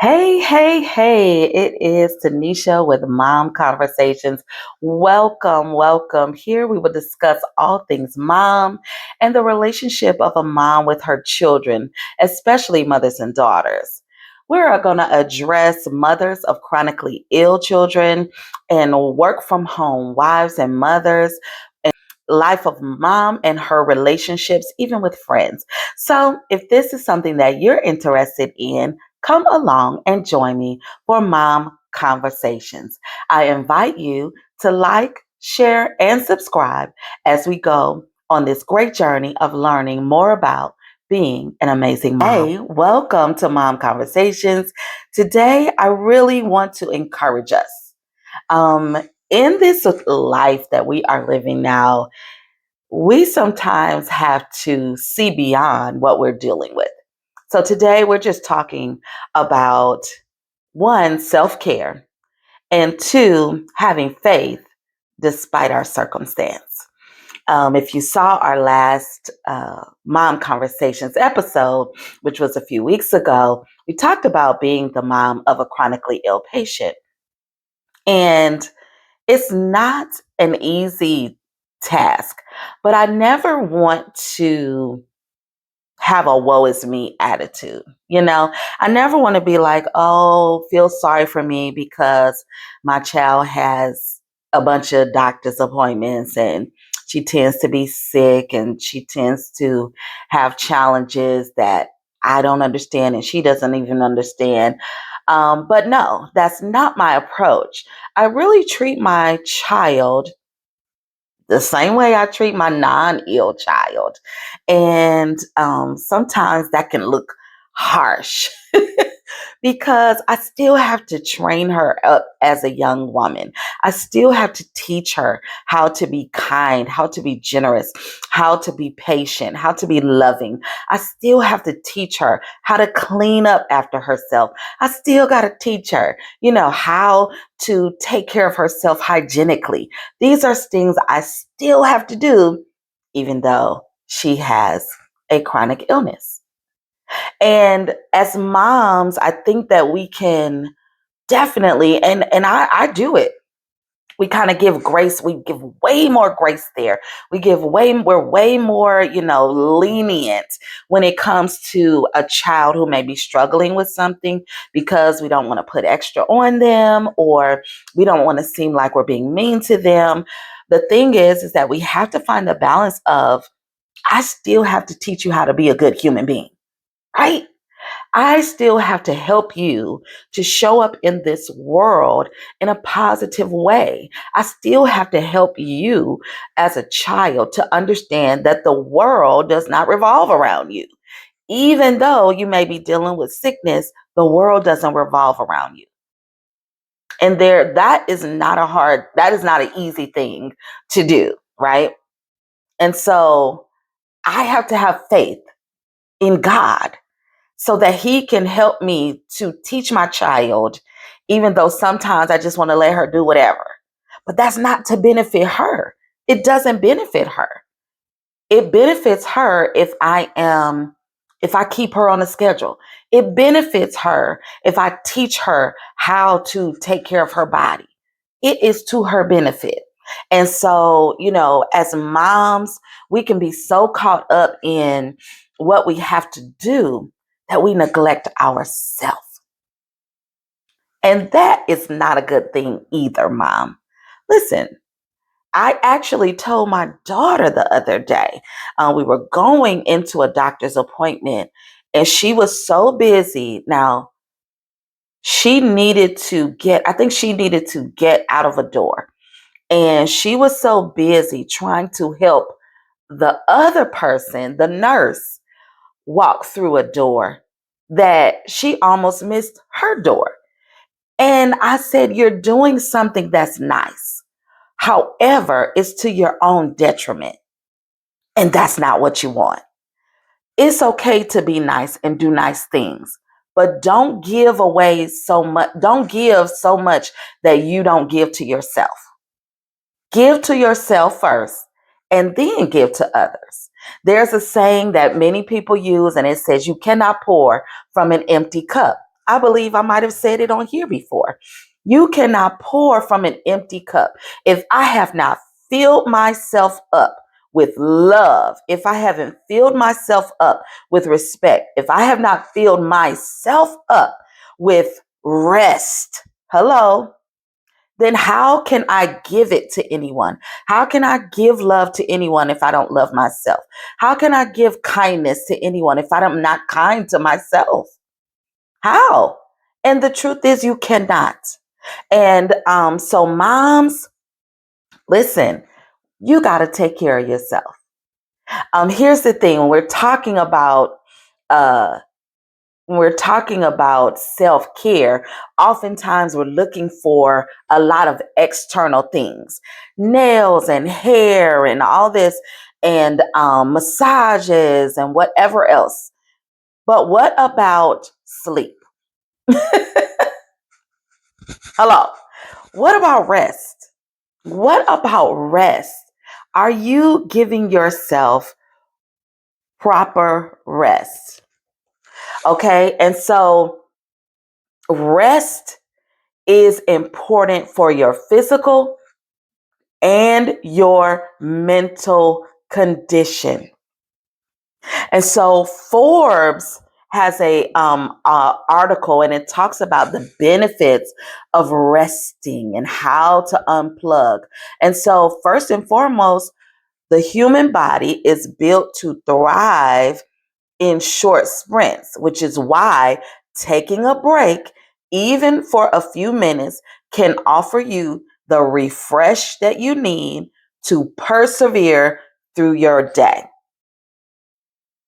Hey, hey, hey, it is Tanisha with Mom Conversations. Welcome, welcome. Here we will discuss all things mom and the relationship of a mom with her children, especially mothers and daughters. We're going to address mothers of chronically ill children and work from home wives and mothers, life of mom and her relationships, even with friends. So, if this is something that you're interested in, come along and join me for Mom Conversations. I invite you to like, share, and subscribe as we go on this great journey of learning more about being an amazing mom. Hey, welcome to Mom Conversations. Today, I really want to encourage us. Um, in this life that we are living now, we sometimes have to see beyond what we're dealing with. So today we're just talking about one, self care, and two, having faith despite our circumstance. If you saw our last Mom Conversations episode, which was a few weeks ago, we talked about being the mom of a chronically ill patient. And it's not an easy task, but I never want to have a woe is me attitude. I never want to be like, oh, feel sorry for me because my child has a bunch of doctor's appointments and she tends to be sick and she tends to have challenges that I don't understand and she doesn't even understand. But no, that's not my approach. I really treat my child the same way I treat my non-ill child. And sometimes that can look harsh because I still have to train her up as a young woman. I still have to teach her how to be kind, how to be generous, how to be patient, how to be loving. I still have to teach her how to clean up after herself. I still got to teach her, how to take care of herself hygienically. These are things I still have to do, even though she has a chronic illness. And as moms, I think that we can definitely, and I do it. We kind of give grace. We give way more grace there. We're way more, lenient when it comes to a child who may be struggling with something because we don't want to put extra on them or we don't want to seem like we're being mean to them. The thing is that we have to find the balance of, I still have to teach you how to be a good human being, right? I still have to help you to show up in this world in a positive way. I still have to help you as a child to understand that the world does not revolve around you. Even though you may be dealing with sickness, the world doesn't revolve around you. And that is not an easy thing to do, right? And so I have to have faith in God so that he can help me to teach my child, even though sometimes I just want to let her do whatever. But that's not to benefit her. It doesn't benefit her. It benefits her if I keep her on a schedule. It benefits her if I teach her how to take care of her body. It is to her benefit. And so, as moms, we can be so caught up in what we have to do that we neglect ourselves. And that is not a good thing either, mom. Listen, I actually told my daughter the other day, we were going into a doctor's appointment and she was so busy. Now, I think she needed to get out of a door. And she was so busy trying to help the other person, the nurse, walk through a door that she almost missed her door. And I said, you're doing something that's nice. However, it's to your own detriment. And that's not what you want. It's okay to be nice and do nice things, but don't give away so much. Don't give so much that you don't give to yourself. Give to yourself first and then give to others. There's a saying that many people use, and it says, you cannot pour from an empty cup. I believe I might have said it on here before. You cannot pour from an empty cup. If I have not filled myself up with love, if I haven't filled myself up with respect, if I have not filled myself up with rest, hello, then how can I give it to anyone? How can I give love to anyone if I don't love myself? How can I give kindness to anyone if I'm not kind to myself? How? And the truth is, you cannot. And so, moms, listen, you got to take care of yourself. Here's the thing: uh, when we're talking about self care, oftentimes we're looking for a lot of external things, nails and hair and all this, and massages and whatever else. But what about sleep? Hello. What about rest? What about rest? Are you giving yourself proper rest? Okay. And so rest is important for your physical and your mental condition. And so Forbes has a article, and it talks about the benefits of resting and how to unplug. And so first and foremost, the human body is built to thrive in short sprints, which is why taking a break, even for a few minutes, can offer you the refresh that you need to persevere through your day.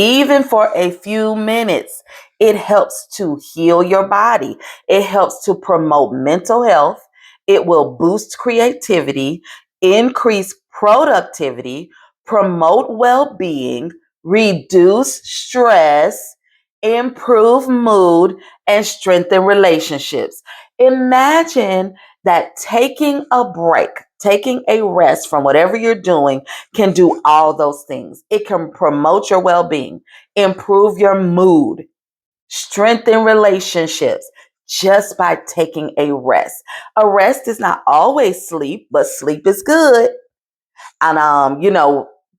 Even for a few minutes, it helps to heal your body. It helps to promote mental health. It will boost creativity, increase productivity, promote well being, reduce stress, improve mood, and strengthen relationships. Imagine that taking a break, taking a rest from whatever you're doing, can do all those things. It can promote your well being, improve your mood, strengthen relationships just by taking a rest. A rest is not always sleep, but sleep is good. And,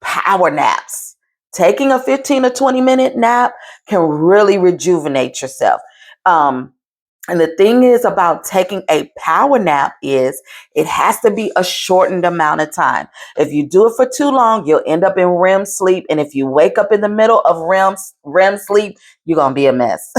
power naps. Taking a 15 or 20-minute nap can really rejuvenate yourself. And the thing is about taking a power nap is it has to be a shortened amount of time. If you do it for too long, you'll end up in REM sleep. And if you wake up in the middle of REM sleep, you're going to be a mess.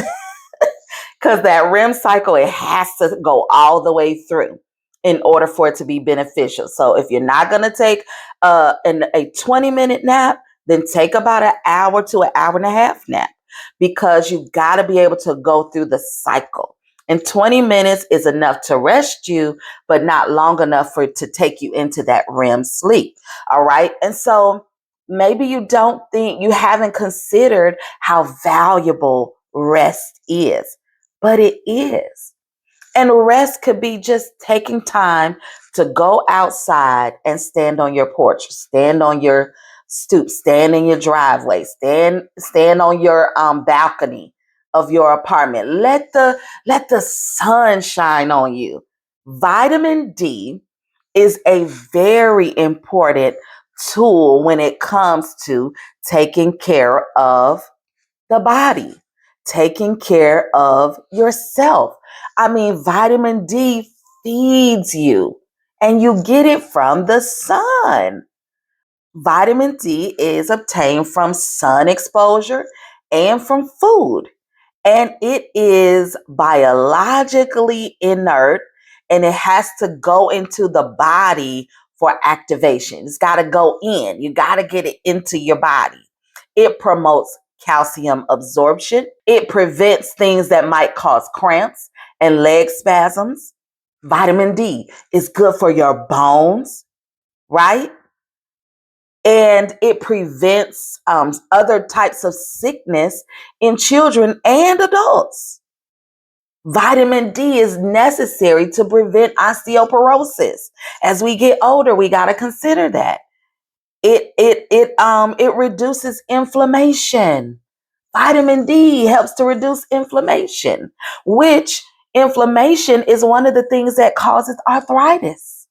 Because that REM cycle, it has to go all the way through in order for it to be beneficial. So if you're not going to take a 20-minute nap, then take about an hour to an hour and a half nap, because you got to be able to go through the cycle. And 20 minutes is enough to rest you, but not long enough for it to take you into that REM sleep. All right. And so maybe you haven't considered how valuable rest is, but it is. And rest could be just taking time to go outside and stand on your porch, stand on your stoop, stand in your driveway, stand on your balcony of your apartment. Let the sun shine on you. Vitamin D is a very important tool when it comes to taking care of the body, taking care of yourself. I mean, vitamin D feeds you, and you get it from the sun. Vitamin D is obtained from sun exposure and from food, and it is biologically inert, and it has to go into the body for activation. It's got to go in. You got to get it into your body. It promotes calcium absorption. It prevents things that might cause cramps and leg spasms. Vitamin D is good for your bones, right? And it prevents other types of sickness in children and adults. Vitamin D is necessary to prevent osteoporosis. As we get older, we got to consider that. It reduces inflammation. Vitamin D helps to reduce inflammation, which inflammation is one of the things that causes arthritis.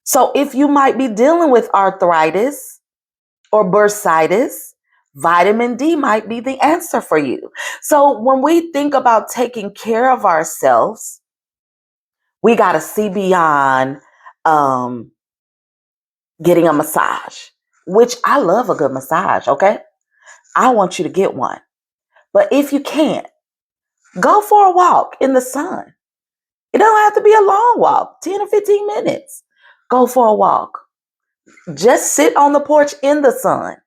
So if you might be dealing with arthritis or bursitis, vitamin D might be the answer for you. So when we think about taking care of ourselves, we got to see beyond um, getting a massage, which I love a good massage, okay? I want you to get one. But if you can't, go for a walk in the sun. It don't have to be a long walk, 10 or 15 minutes. Go for a walk. Just sit on the porch in the sun.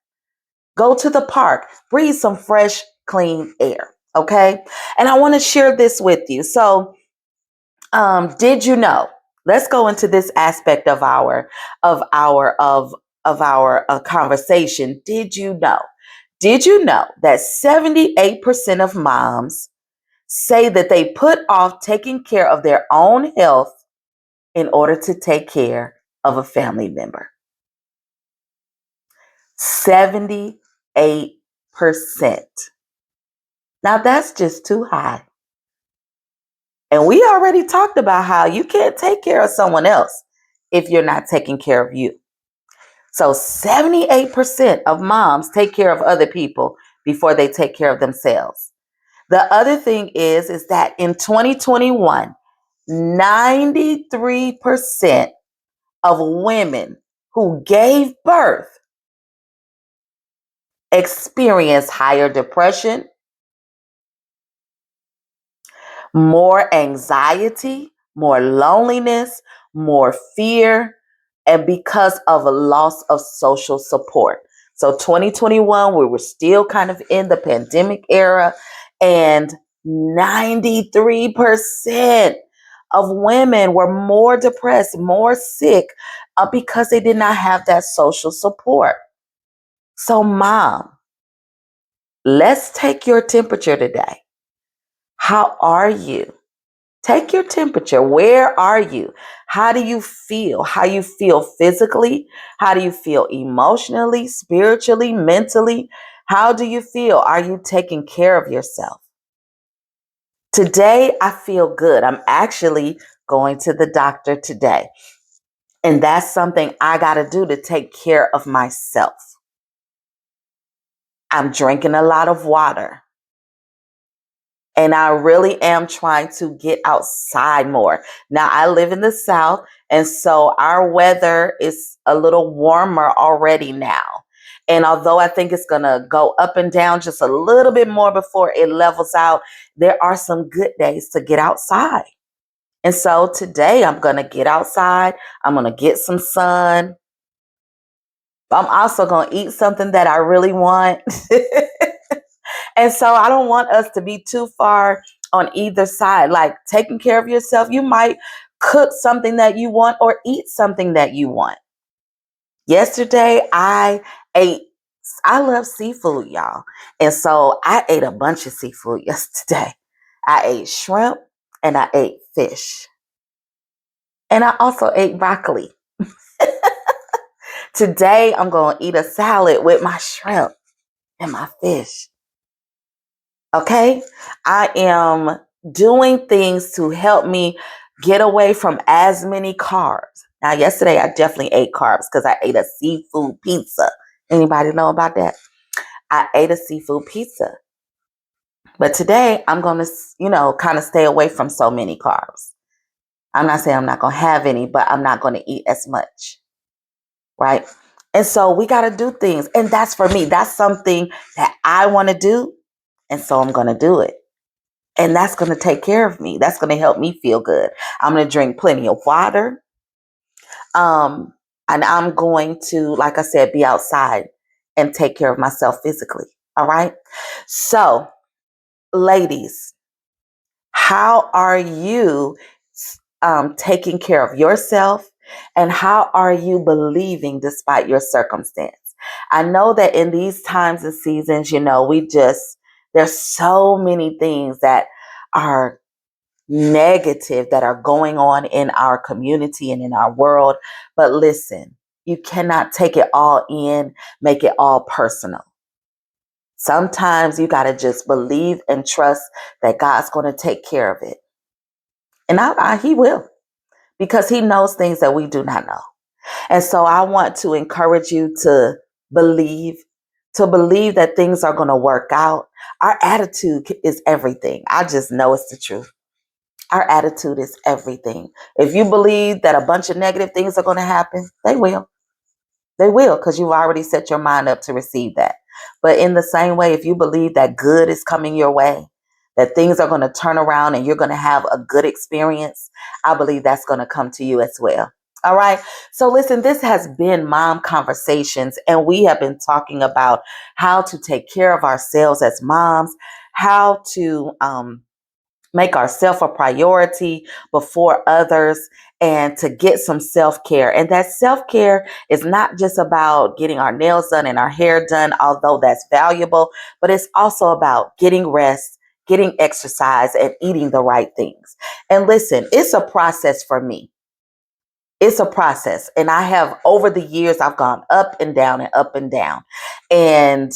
Go to the park. Breathe some fresh, clean air. Okay. And I want to share this with you. So, did you know? Let's go into this aspect of our conversation. Did you know? Did you know that 78% of moms say that they put off taking care of their own health in order to take care of a family member? 78%. Now that's just too high. And we already talked about how you can't take care of someone else if you're not taking care of you. So 78% of moms take care of other people before they take care of themselves. The other thing is that in 2021, 93% of women who gave birth experienced higher depression, more anxiety, more loneliness, more fear, and because of a loss of social support. So 2021, we were still kind of in the pandemic era, and 93% of women were more depressed, more sick because they did not have that social support. So, mom, let's take your temperature today. How are you? Take your temperature. Where are you? How do you feel? How you feel physically? How do you feel emotionally, spiritually, mentally? How do you feel? Are you taking care of yourself? Today, I feel good. I'm actually going to the doctor today. And that's something I got to do to take care of myself. I'm drinking a lot of water. And I really am trying to get outside more. Now, I live in the South, and so our weather is a little warmer already now. And although I think it's going to go up and down just a little bit more before it levels out, there are some good days to get outside. And so today I'm going to get outside. I'm going to get some sun. I'm also going to eat something that I really want. And so I don't want us to be too far on either side. Like taking care of yourself, you might cook something that you want or eat something that you want. Yesterday, ate, I love seafood, y'all. And so I ate a bunch of seafood yesterday. I ate shrimp and I ate fish. And I also ate broccoli. Today, I'm going to eat a salad with my shrimp and my fish. Okay? I am doing things to help me get away from as many carbs. Now, yesterday I definitely ate carbs because I ate a seafood pizza. Anybody know about that? I ate a seafood pizza. But today I'm going to, kind of stay away from so many carbs. I'm not saying I'm not going to have any, but I'm not going to eat as much. Right? And so we got to do things. And that's for me. That's something that I want to do. And so I'm going to do it. And that's going to take care of me. That's going to help me feel good. I'm going to drink plenty of water. And I'm going to, like I said, be outside and take care of myself physically. All right. So, ladies, how are you taking care of yourself? And how are you believing despite your circumstance? I know that in these times and seasons, there's so many things that are negative that are going on in our community and in our world. But listen, you cannot take it all in, make it all personal. Sometimes you got to just believe and trust that God's going to take care of it. And He will, because He knows things that we do not know. And so I want to encourage you believe, to believe that things are going to work out. Our attitude is everything. I just know it's the truth. Our attitude is everything. If you believe that a bunch of negative things are going to happen, they will. They will, because you've already set your mind up to receive that. But in the same way, if you believe that good is coming your way, that things are going to turn around and you're going to have a good experience, I believe that's going to come to you as well. All right. So listen, this has been Mom Conversations, and we have been talking about how to take care of ourselves as moms, how to make ourselves a priority before others, and to get some self-care. And that self-care is not just about getting our nails done and our hair done, although that's valuable, but it's also about getting rest, getting exercise, and eating the right things. And listen, it's a process for me. It's a process. And I have, over the years, I've gone up and down and up and down. And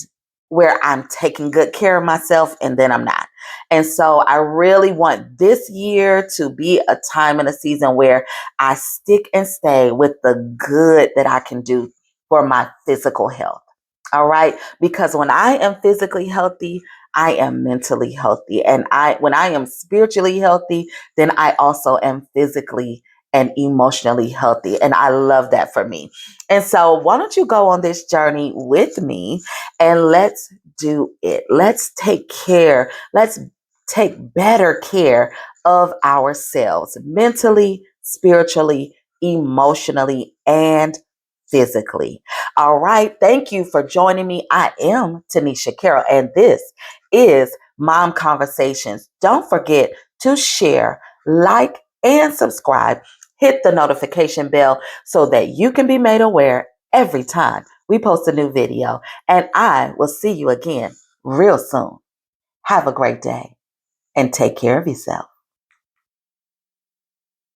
where I'm taking good care of myself and then I'm not. And so I really want this year to be a time and a season where I stick and stay with the good that I can do for my physical health. All right. Because when I am physically healthy, I am mentally healthy. And when I am spiritually healthy, then I also am physically and emotionally healthy. And I love that for me. And so why don't you go on this journey with me, and let's do it. Let's take care. Let's take better care of ourselves mentally, spiritually, emotionally, and physically. All right. Thank you for joining me. I am Tanisha Carroll, and this is Mom Conversations. Don't forget to share, like, and subscribe. Hit the notification bell so that you can be made aware every time we post a new video. And I will see you again real soon. Have a great day and take care of yourself.